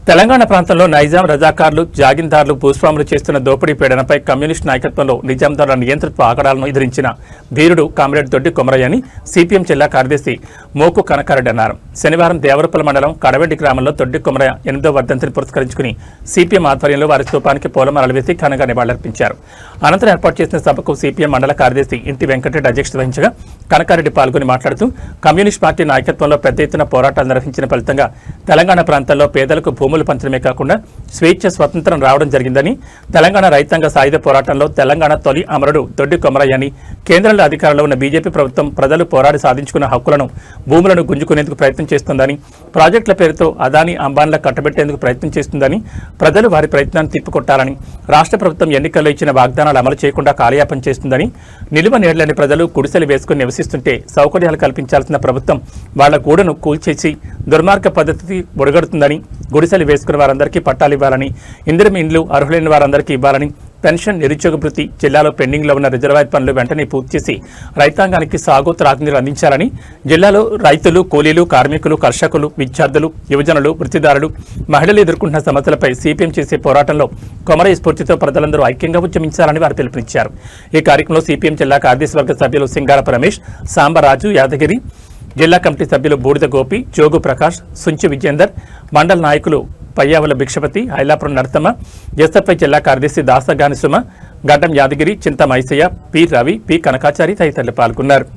తెలంగాణ ప్రాంతంలో నైజాం రజాకార్లు జాగిందార్లు భూస్వాములు చేస్తున్న దోపిడీ పీడనపై కమ్యూనిస్ట్ నాయకత్వంలో నిజాందారుల నియంత్రిత ఆగడాలను ఎదిరించిన వీరుడు కామ్రేడ్ దొడ్డి కొమరయ్య అని సిపిఎం జిల్లా కార్యదర్శి మోకు కనకారెడ్డి అన్నారు. శనివారం దేవరపల్లి మండలం కడవెడ్డి గ్రామంలో దొడ్డి కొమరయ్య 8వ వర్ధంతిని పురస్కరించుకుని సిపిఎం ఆధ్వర్యంలో వారి స్థూపానికి పూలమాలలు వేసి ఘనంగా నివాళులర్పించారు. అనంతరం ఏర్పాటు చేసిన సభకు సిపిఎం మండల కార్యదర్శి ఇంటి వెంకటరెడ్డి అధ్యక్షత వహించగా కనకారెడ్డి పాల్గొని మాట్లాడుతూ కమ్యూనిస్ట్ పార్టీ నాయకత్వంలో పెద్ద ఎత్తున పోరాటాలు నిర్వహించిన ఫలితంగా తెలంగాణ ప్రాంతాల్లో పేదలకు భూములు పంచడమే కాకుండా స్వేచ్ఛ స్వతంత్రం రావడం జరిగిందని, తెలంగాణ రైతాంగ సాయుధ పోరాటంలో తెలంగాణ తొలి అమరుడు దొడ్డి కొమరయ్య అని, కేంద్రంలో అధికారంలో ఉన్న బీజేపీ ప్రభుత్వం ప్రజలు పోరాడి సాధించుకున్న హక్కులను భూములను గుంజుకునేందుకు ప్రయత్నం చేస్తుందని, ప్రాజెక్టుల పేరుతో అదానీ అంబానీలకు కట్టబెట్టేందుకు ప్రయత్నం చేస్తుందని, ప్రజలు వారి ప్రయత్నాన్ని తిప్పికొట్టాలని, రాష్ట్ర ప్రభుత్వం ఎన్నికల్లో ఇచ్చిన వాగ్దానాలు అమలు చేయకుండా కాలయాపన చేస్తుందని, నిలువ నీడలేని ప్రజలు గుడిసెలు వేసుకుని నివసిస్తుంటే సౌకర్యాలు కల్పించాల్సిన ప్రభుత్వం వాళ్ల గూడను కూల్చేసి దుర్మార్గ పద్ధతి ఒడగడుతుందని, గుడిసెలు వేసుకున్న వారందరికీ పట్టాలు ఇవ్వాలని, ఇందిరం ఇండ్లు అర్హులైన వారందరికీ ఇవ్వాలని, పెన్షన్, నిరుద్యోగ భృతి, జిల్లాలో పెండింగ్లో ఉన్న రిజర్వాయర్ పనులు వెంటనే పూర్తి చేసి రైతాంగానికి సాగు త్రాగునీరు అందించాలని, జిల్లాలో రైతులు, కూలీలు, కార్మికులు, కర్షకులు, విద్యార్థులు, యువజనులు, వృత్తిదారులు, మహిళలు ఎదుర్కొంటున్న సమస్యలపై సిపిఎం చేసే పోరాటంలో కొమరయ్య స్ఫూర్తితో ప్రజలందరూ ఐక్యంగా ఉద్యమించాలని వారు పిలుపునిచ్చారు. ఈ కార్యక్రమంలో సిపిఎం జిల్లా కార్యదర్శివర్గ సభ్యులు సింగారపు రమేష్, సాంబరాజు యాదగిరి, జిల్లా కమిటీ సభ్యులు బూడిద గోపి, జోగు ప్రకాష్, సుంచి విజేందర్, మండల నాయకులు పయ్యావల భిక్షపతి, ఐలాపురం నరసమ్మ, ఎస్ఎఫ్ఐ జిల్లా కార్యదర్శి దాసగాని సుమ, గడ్డం యాదగిరి, చింత మైసయ్య, పి రవి, పి కనకాచారి తదితరులు పాల్గొన్నారు.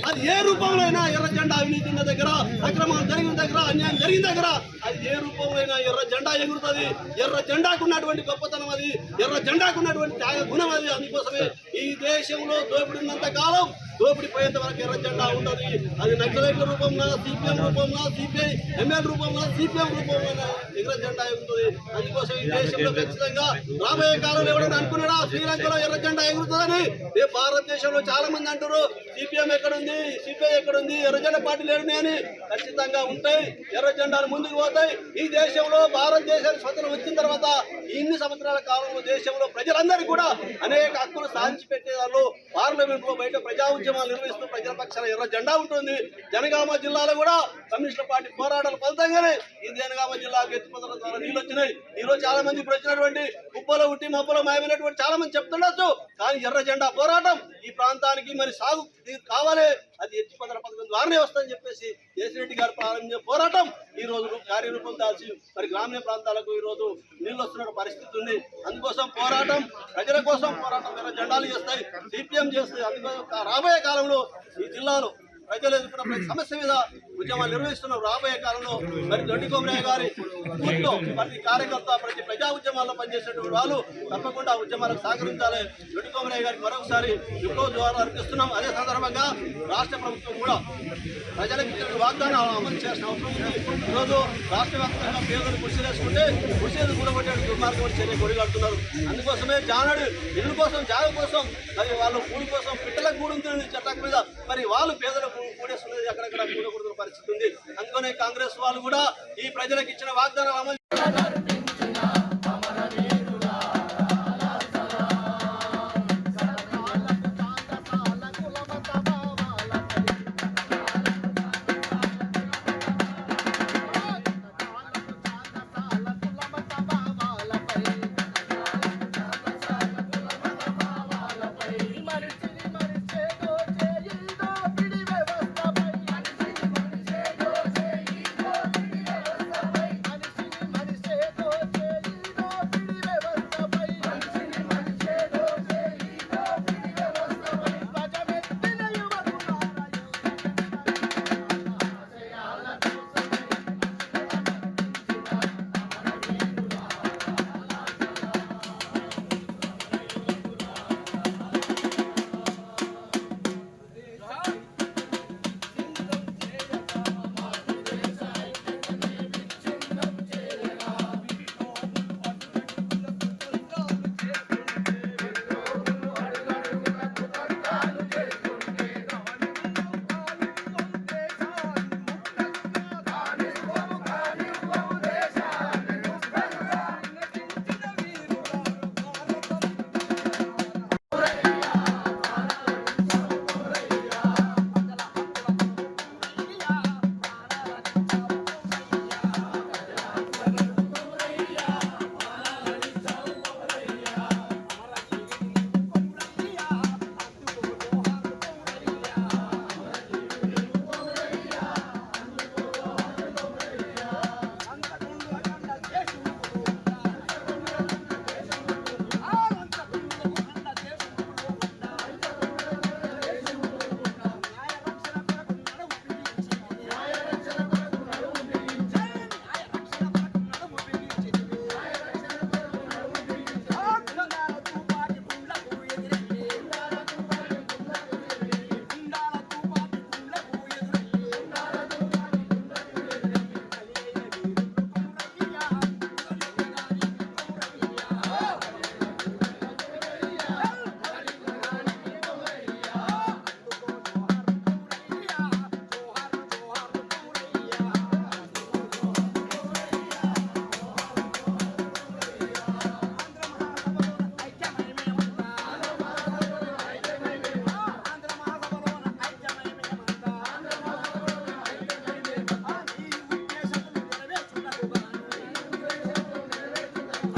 అది ఏ రూపంలో అయినా ఎర్ర జెండా అవినీతి ఉన్న దగ్గర, అక్రమం జరిగిన దగ్గర, అన్యాయం జరిగిన దగ్గర అది ఏ రూపంలో అయినా ఎర్ర జెండా ఎగురుతుంది. ఎర్ర జెండాకు ఉన్నటువంటి గొప్పతనం అది, ఎర్ర జెండాకు ఉన్నటువంటి త్యాగ గుణం అది. అందుకోసమే ఈ దేశంలో దోపిడి ఉన్నంత కాలం, దోపిడి పోయేంత వరకు ఎర్ర జెండా ఉంటుంది. అది నక్సలైట్ల రూపంలో, సిపిఎం రూపంలో, సిపిఐ ఎంఎల్ రూపంలో, సిపిఎం రూపంలో ఎర్ర జెండా ఎగురుతుంది. అందుకోసం ఈ దేశంలో ఖచ్చితంగా రాబోయే కాలంలో ఎవరైనా అనుకున్నారా శ్రీలంకలో ఎర్ర జెండా ఎగురుతుందని? భారతదేశంలో చాలా మంది అంటారు సిపిఎం ఎక్కడుంది, సిపిఐ ఎక్కడుంది, ఎర్ర జెండా పార్టీలు ఏడున్నాయని. ఖచ్చితంగా ఉంటాయి, ఎర్ర జెండాలు ముందుకు పోతాయి. ఈ దేశంలో భారతదేశానికి స్వతంత్రం వచ్చిన తర్వాత ఇన్ని సంవత్సరాల కాలంలో దేశంలో ప్రజలందరికీ కూడా అనేక హక్కులు సాధించి పెట్టేవాళ్ళు. పార్లమెంట్ లో బయట ప్రజా ఉద్యమాలు నిర్వహిస్తూ ప్రజల పక్షాన ఎర్ర జెండా ఉంటుంది. జనగామ జిల్లాలో కూడా కమ్యూనిస్ట్ పార్టీ పోరాటాల ఫలితంగానే ఈ జనగామ జిల్లాకు ఎత్తిపోతల ద్వారా నీళ్ళు వచ్చినాయి. ఈ రోజు చాలా మంది ఇప్పుడు వచ్చినటువంటి కుప్పలో ఉట్టి మబ్బలో మాయమైనటువంటి చాలా మంది చెప్తుండొచ్చు. కానీ ఎర్ర జెండా పోరాటం ఈ ప్రాంతానికి మరి సాగు కావాలి, అది ఎత్తిపోతల పథకం ద్వారానే వస్తుందని చెప్పేసి కేసీరెడ్డి గారు ప్రారంభించిన పోరాటం ఈ రోజు కార్యరూపం దాల్చి మరి గ్రామీణ ప్రాంతాలకు ఈ రోజు నీళ్ళు వస్తున్న పరిస్థితి ఉంది. అందుకోసం పోరాటం, ప్రజల కోసం పోరాటం ఎర్ర జెండాలు చేస్తాయి, సిపిఎం చేస్తాయి. అందుకోసం రాబోయే కాలంలో ఈ జిల్లాలో ప్రజలు ఎదుర్కొన్న ప్రతి సమస్య మీద ఉద్యమాలు నిర్వహిస్తున్నారు. రాబోయే కాలంలో మరి దొడ్డి కొమరయ్య గారి స్ఫూర్తితో ప్రతి కార్యకర్త, ప్రతి ప్రజా ఉద్యమాల్లో పనిచేసేటువంటి వాళ్ళు తప్పకుండా ఉద్యమాలకు సహకరించాలి. దొడ్డి కొమరయ్య గారికి మరొకసారి విప్లవ జోహార్లు అర్పిస్తున్నాం. అదే సందర్భంగా రాష్ట్ర ప్రభుత్వం కూడా ప్రజలకు ఇచ్చిన వాగ్దానాలు అమలు చేసిన అవసరం ఉంది. ఈరోజు రాష్ట్ర వ్యాప్తంగా పేదలు కృషి చేసుకుంటే కృషి కూడగొట్టే దుర్మార్గం చర్య కొడిగడుతున్నారు. అందుకోసమే జానాడు ఇల్లు కోసం, జాగ కోసం, మరి వాళ్ళ కూడి కోసం పిట్టలకు కూడి ఉంటుంది చట్టం మీద, మరి వాళ్ళు పేదలకు కూడేస్తున్నది అక్కడక్కడ కూడకూడదు పరిస్థితి ఉంది. అందుకనే కాంగ్రెస్ వాళ్ళు కూడా ఈ ప్రజలకు ఇచ్చిన వాగ్దానాలు అమలు